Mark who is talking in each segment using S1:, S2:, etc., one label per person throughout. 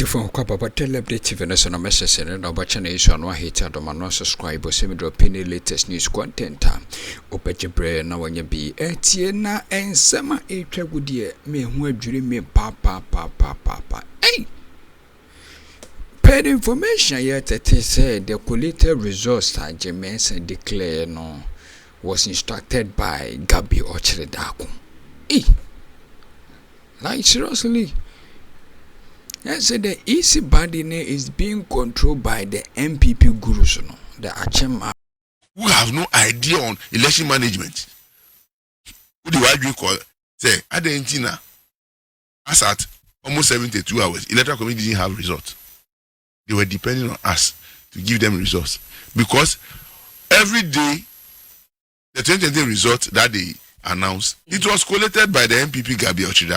S1: phone kwa baba Likee TV na so na message na obacha na issue anwa hit adoma no subscribe so me drop any latest news content opechebre na wanya bi etie na ensema etwa gudie me hu adwiri me pa hey paid information yet it said the collated results are James and declare no was instructed by Gabby Otchere. Hey, like seriously. I said the easy body is being controlled by the MPP gurus, no, the Akroma,
S2: who have no idea on election management. Who do I call? Say, Argentina, as at almost 72 hours, electoral committee didn't have results. They were depending on us to give them results because every day the 2020 result that they announced, it was collated by the MPP Gabby Otchere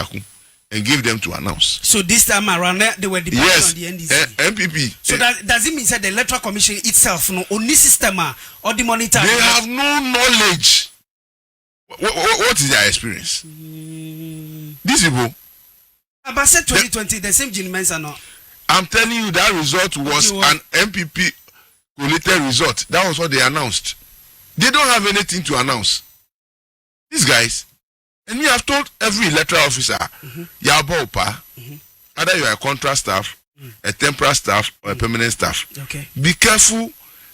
S2: and gave them to announce.
S3: So this time around, they were depending on the NDC.
S2: MPP.
S3: So that does it mean that the electoral commission itself, no, only system or the monitor?
S2: They have no knowledge. What is their experience? These people.
S3: But said 2020, the same gentlemen are not.
S2: I'm telling you that result was an MPP collated result. That was what they announced. They don't have anything to announce. These guys. And we have told every electoral officer, either you are a contract staff, a temporary staff, or a permanent staff.
S3: Okay.
S2: Be careful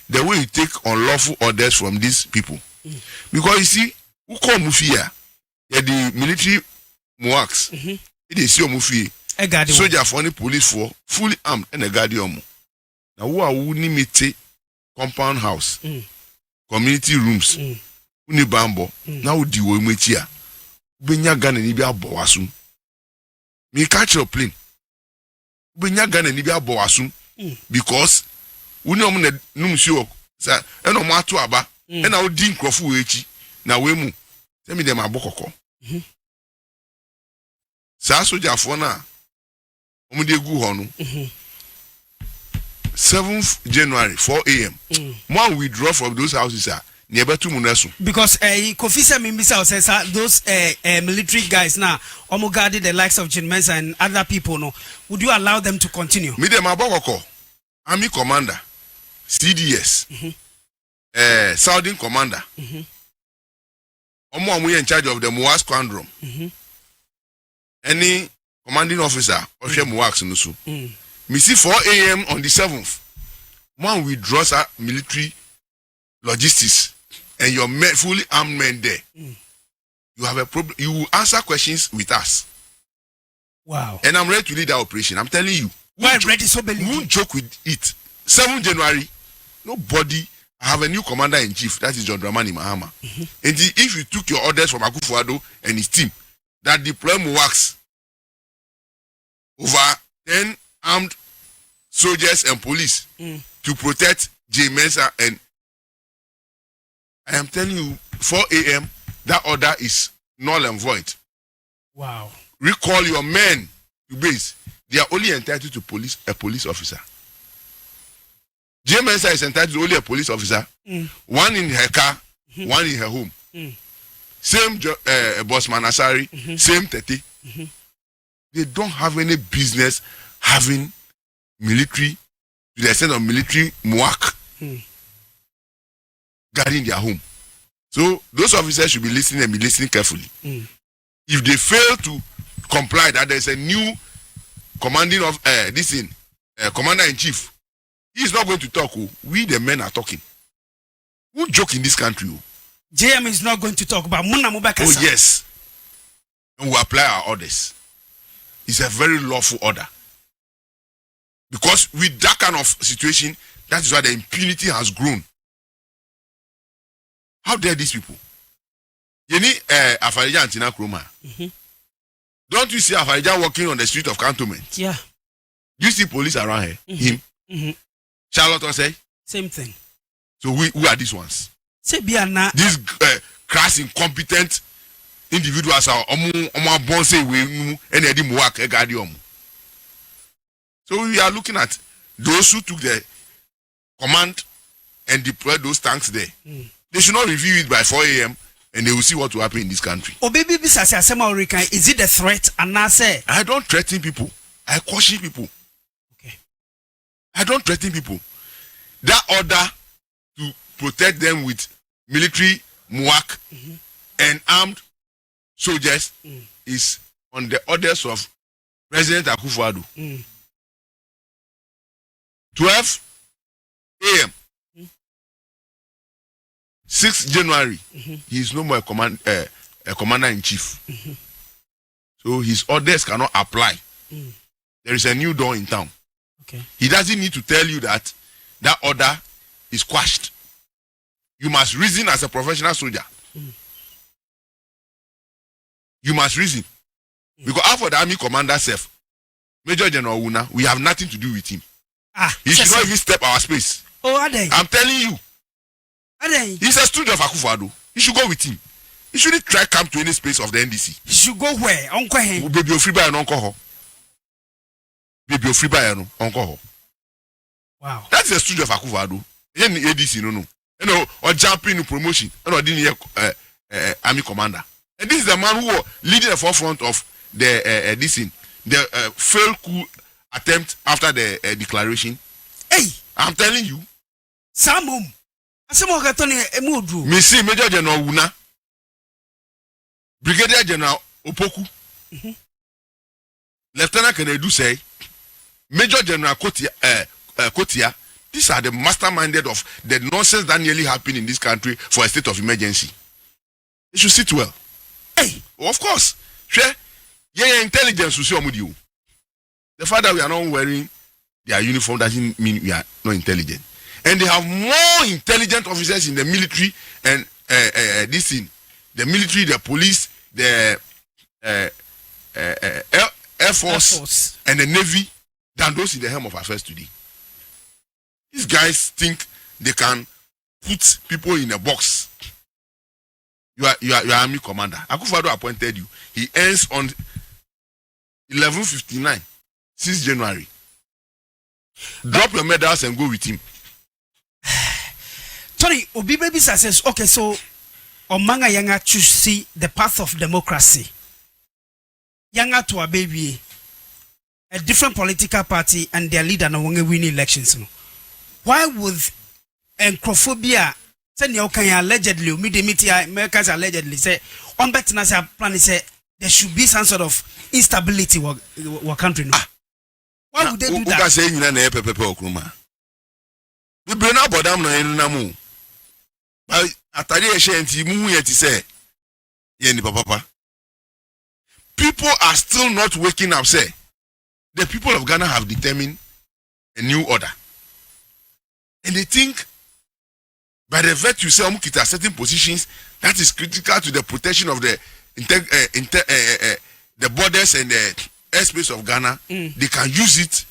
S2: the way you take unlawful orders from these people. Because you see, who call Mufia? The military muaks. It is your Mufia. Soldier for any police for fully armed and a guardian. Now who are unlimited compound house, community rooms, unibambo. Now do we meet here? Benya Ghana ni bia bowasum. Me catch your plane. Benya Ghana ni bia bowasum because we no mo num show say e no mo ato aba e na wo di nkrofo we echi na we mu say me dem abokoko. Sa soja fo na omo de gu ho no 7th January 4 a.m. One withdraw from those houses
S3: because Kofi said says those military guys now guarded the likes of Jinmens and other people, no, would you allow them to continue?
S2: Me dem abokoko army commander CDS Southern commander in charge of the Moas Pendream any commanding officer of Moas nusu me see 4 a.m. on the 7th one withdraws military logistics and your men, fully armed men there. You have a problem. You will answer questions with us.
S3: Wow.
S2: And I'm ready to lead that operation. I'm telling you.
S3: Why ready so believe?
S2: Won't joke with it. 7th January, nobody. I have a new commander in chief. That is John Dramani Mahama. And if you took your orders from Akufo-Addo and his team that deploy works over 10 armed soldiers and police to protect J. Mensa and I am telling you, 4 a.m., that order is null and void.
S3: Wow.
S2: Recall your men to base. They are only entitled to a police officer. JMSA is entitled to only a police officer. One in her car, one in her home. Same Bossman Asari, same Tete. They don't have any business having military, to the extent of military muak. Guarding their home. So those officers should be listening and be listening carefully. If they fail to comply, that there's a new commanding of commander in chief, he is not going to talk. We the men are talking. Who joke in this country?
S3: JM is not going to talk about Muna Mubaka.
S2: Oh yes, and we apply our orders. It's a very lawful order because with that kind of situation, that is why the impunity has grown. How dare these people? You need Afarija and Akroma. Don't you see Afarija walking on the street of Cantonment?
S3: Yeah.
S2: You see police around here? Him? Charlotte will say?
S3: Same thing.
S2: So who are these ones? These crass, incompetent individuals are so we are looking at those who took the command and deployed those tanks there. They should not review it by 4 a.m. and they will see what will happen in this country.
S3: Is it a threat? And I say,
S2: I don't threaten people. I caution people. I don't threaten people. That order to protect them with military MUAC and armed soldiers is on the orders of President Akufo-Addo. 12 a.m. 6 January, he is no more a commander-in-chief. So his orders cannot apply. There is a new dawn in town.
S3: Okay.
S2: He doesn't need to tell you that order is quashed. You must reason as a professional soldier. You must reason. Because after the army commander self, Major General Una, we have nothing to do with him. He should not even step our space.
S3: Oh, are they?
S2: I'm telling you.
S3: Are they?
S2: He's a student of Akufo-Addo. You should go with him. He shouldn't try to come to any space of the NDC.
S3: He should go where? Uncle Hen.
S2: Baby of free by an uncle. Baby of free by an uncle.
S3: Wow.
S2: That's a student of Akufo-Addo. In the ADC, no. You know, or jumping in promotion. You know, didn't army commander. And this is the man who was leading the forefront of the failed coup attempt after the declaration.
S3: Hey,
S2: I'm telling you.
S3: Samum.
S2: Missy Major General Una, Brigadier General Opoku, Lieutenant Kennedy say, Major General Kotia, these are the masterminded of the nonsense that nearly happened in this country for a state of emergency. They should sit well.
S3: Hey,
S2: of course. Share, yeah, intelligence will see you. The fact that we are not wearing their uniform doesn't mean we are not intelligent. And they have more intelligent officers in the military and this thing, the military, the police, the Air Force and the Navy than those in the helm of affairs today. These guys think they can put people in a box. You are army commander. Akufo-Addo appointed you. He ends on 11:59, 6 January. Drop your medals and go with him.
S3: Tony, Obi Baby says, okay, so Omanga Yanga to see the path of democracy. Yanga to a baby, a different political party and their leader no won't win elections. Why would encrophobia send your allegedly, Americans allegedly say, on Betinasa plan say there should be some sort of instability in country? No? Why would they do that?
S2: Say you know Akroma. The brain about them no enunamu. But atari enti muhu yeti say yeni papa. People are still not waking up. Say the people of Ghana have determined a new order, and they think by the virtue say omukita certain positions that is critical to the protection of the borders and the airspace of Ghana, they can use it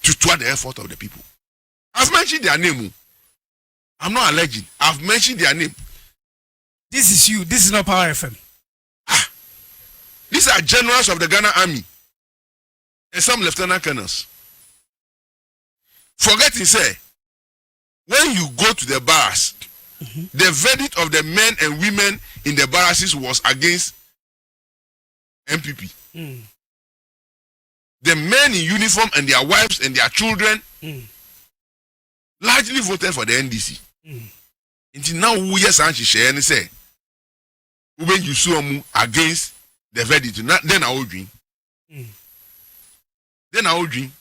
S2: to thwart the effort of the people. I've mentioned their name. I'm not alleging. I've mentioned their name.
S3: This is you. This is not Power FM.
S2: These are generals of the Ghana Army and some lieutenant colonels. Forgetting, say, when you go to the barracks, the verdict of the men and women in the barracks was against MPP. The men in uniform and their wives and their children largely voted for the NDC. Until now, we yes and she share and say, when you saw against the verdict, then I will drink. Then I will drink.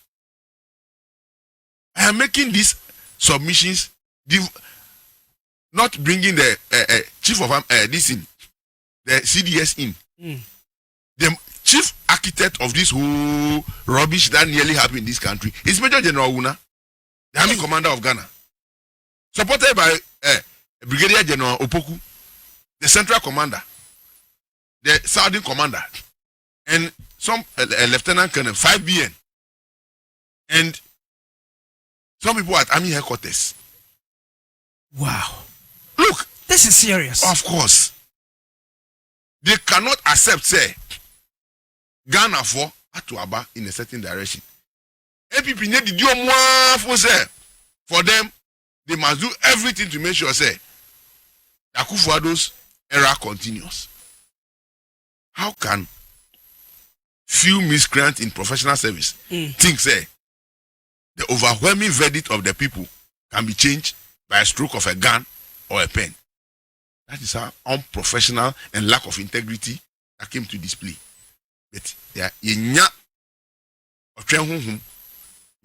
S2: I am making these submissions, not bringing the chief of this in, the CDS in. The chief architect of this whole rubbish that nearly happened in this country is Major General Una, the army commander of Ghana, supported by Brigadier General Opoku, the central commander, the southern commander, and some Lieutenant Colonel 5BN, and some people at army headquarters.
S3: Wow.
S2: Look,
S3: this is serious.
S2: Of course. They cannot accept, say, Ghana for Atuaba in a certain direction. MPP need to do more for them. They must do everything to make sure, say, Akufo-Addo's era continues. How can few miscreants in professional service think, say, the overwhelming verdict of the people can be changed by a stroke of a gun or a pen. That is how unprofessional and lack of integrity that came to display. But there are Otchere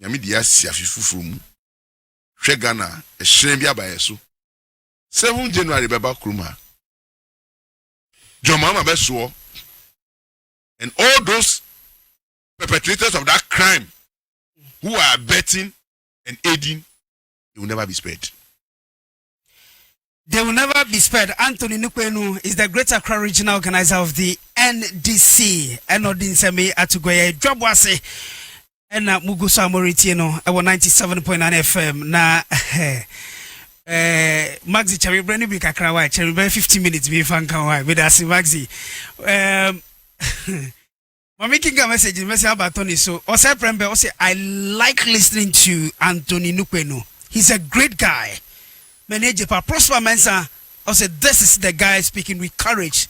S2: Yami dia siafifu from Ghana, a shrembia by so 7 January Baba Kruma. John Mama Beswo and all those perpetrators of that crime who are abetting and aiding, they will never be spared.
S3: They will never be spared. Anthony Nukwenu is the Greater Accra Regional Organizer of the NDC. Enodinsemi Atugoye Dwabwase Ena Mugusa Moritieno Ewo 97.9 FM na Maxi Chami Breni bi kakra wa Chami 50 minutes bi fanka wa be dasi Maxi making a message about Tony. So, Ose Prembe, Ose, I like listening to Anthony Nukwenu. He's a great guy. Manager Prosper Mensa, Ose, this is the guy speaking with courage,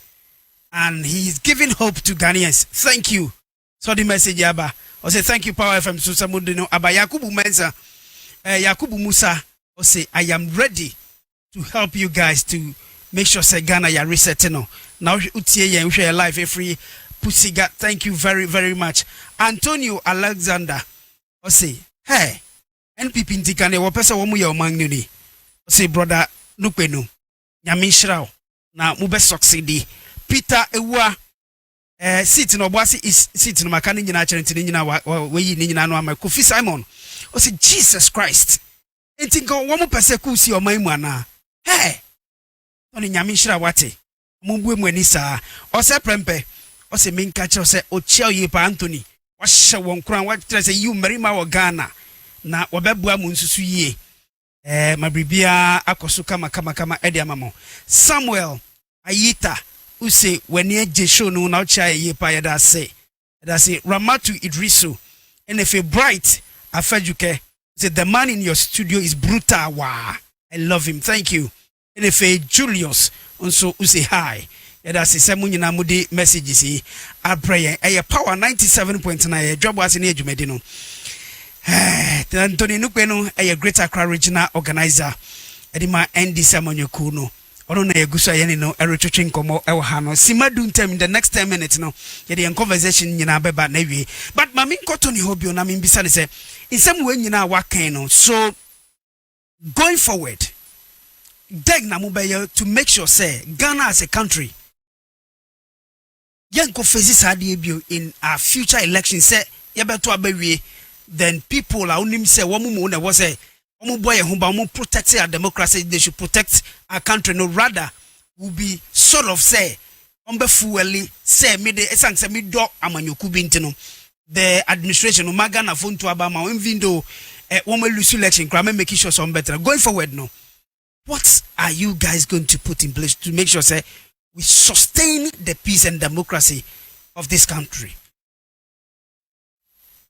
S3: and he's giving hope to Ghanaians. Thank you. So the message, Yaba. Ose, thank you, Power FM Susamundino. Aba Yakubu Mensa, Yakubu Musa. Ose, I am ready to help you guys to make sure say Ghana ya resetting. Now, Utiye we share life every. Pussiga, thank you very, very much. Antonio Alexander, I say, hey, NPP Ntikane, wapesa wamu ya omangnuni. I say, brother, Nukwenu, Nyamin Shrao, na mube succeedi. Peter Ewa, sit no bossy is sit no makani nina charity nina we nina no ama Kofi Simon. I say, Jesus Christ. Entinko wamu persekusi o maimwana. Hey, Tony Nyamin Shrao wate. Mumwe mwenisa. Ose prempe. Ose main catcher say Otchere ye pa Anthony. Washa won kran what say you marima wa Ghana. Na wabebua mu nsusu ye. Mabribia akoso kama edi amamo. Samuel Ayita use wenye jesho no na Otchere ye pa yada say. Yada say Ramatu Idrisu. And if a bright Afejuke say the man in your studio is brutal. Wow. I love him. Thank you. And if a Julius also use hi. That's a semunyina mudi messages he a prayer a power 97.9 job was in age medino. Anthony Nukwenu a Greater Accra Regional Organizer Edima Endi Samonyokuno or no Gusa Yanino a retreating como Elhano Simadun term in the next 10 minutes no yet in conversation yina beba navy but mamin cotton hobby on I mean beside say in some way you know what so going forward Deg Namubeya to make sure say Ghana as a country Yanko faces in our future elections say yabeto abewie then people are only say womu na was say omu boy who protect our democracy they should protect our country no rather will be sort of say fueli say me de esan say me do amanyoku bintino the administration no magana phone to abama even though woman lose election crime making sure some better going forward no what are you guys going to put in place to make sure say we sustain the peace and democracy of this country?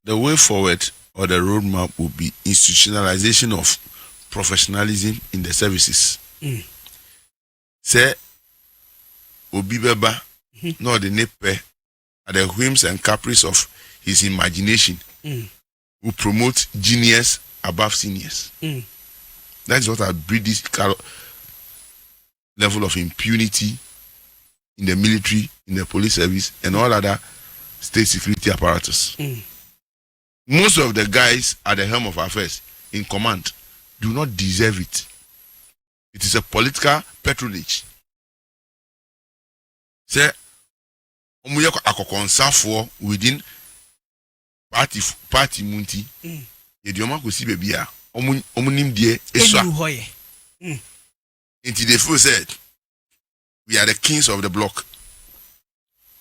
S2: The way forward or the roadmap will be institutionalization of professionalism in the services. Say, Obi Beba, not the nepe, at the whims and caprice of his imagination, will promote genius above seniors. That is what I breed this level of impunity in the military, in the police service, and all other state security apparatus. Most of the guys at the helm of affairs in command do not deserve it. It is a political patronage. Say, omuyeko akokonsafo within party munti. Yedioma kosi bebia. Omunim die eswa. Until the fool said, we are the kings of the block.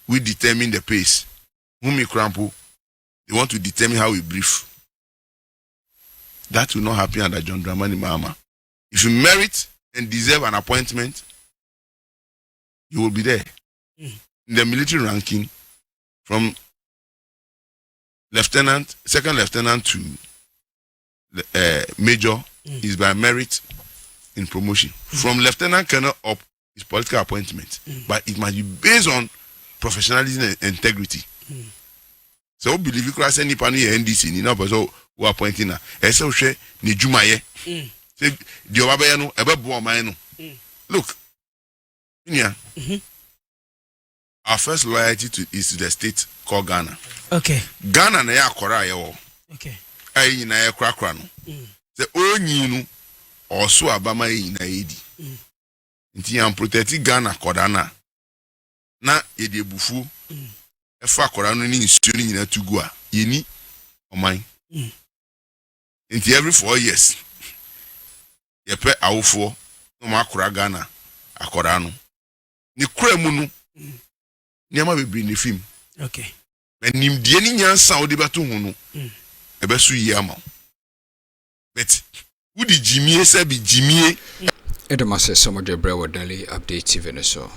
S2: We determine the pace. Whom crampo, they want to determine how we brief. That will not happen under John Dramani Mahama. If you merit and deserve an appointment, you will be there. In the military ranking, from lieutenant, second lieutenant to major, is by merit in promotion. From lieutenant colonel up is political appointment, but it must be based on professionalism and integrity. So believe you cross any panel NDC, you know, but so wo appointing na ese wo hwe ne dwumaye say the obabe no ebe bo oman no look Inia our first loyalty is to the state called Ghana.
S3: Okay.
S2: Ghana na ya akora ye wo.
S3: Okay.
S2: Ayi na ye krakra no. Se onyi no oso abama yi na yedi. Nti ya protect Ghana koda na yede bufu. Efa akora no ni nsuo ni nyina tugu a yeni oman. Nti every 4 years ye pe awofo no ma akora Ghana akora no. Ni kura mu no niama bebre ne film.
S3: Okay.
S2: Nim die ni nyansa odi beto hu no. Ebesu yi ama. But who di jimie se bi jimie
S1: Edema says some of the Brewer Daily Update TV so.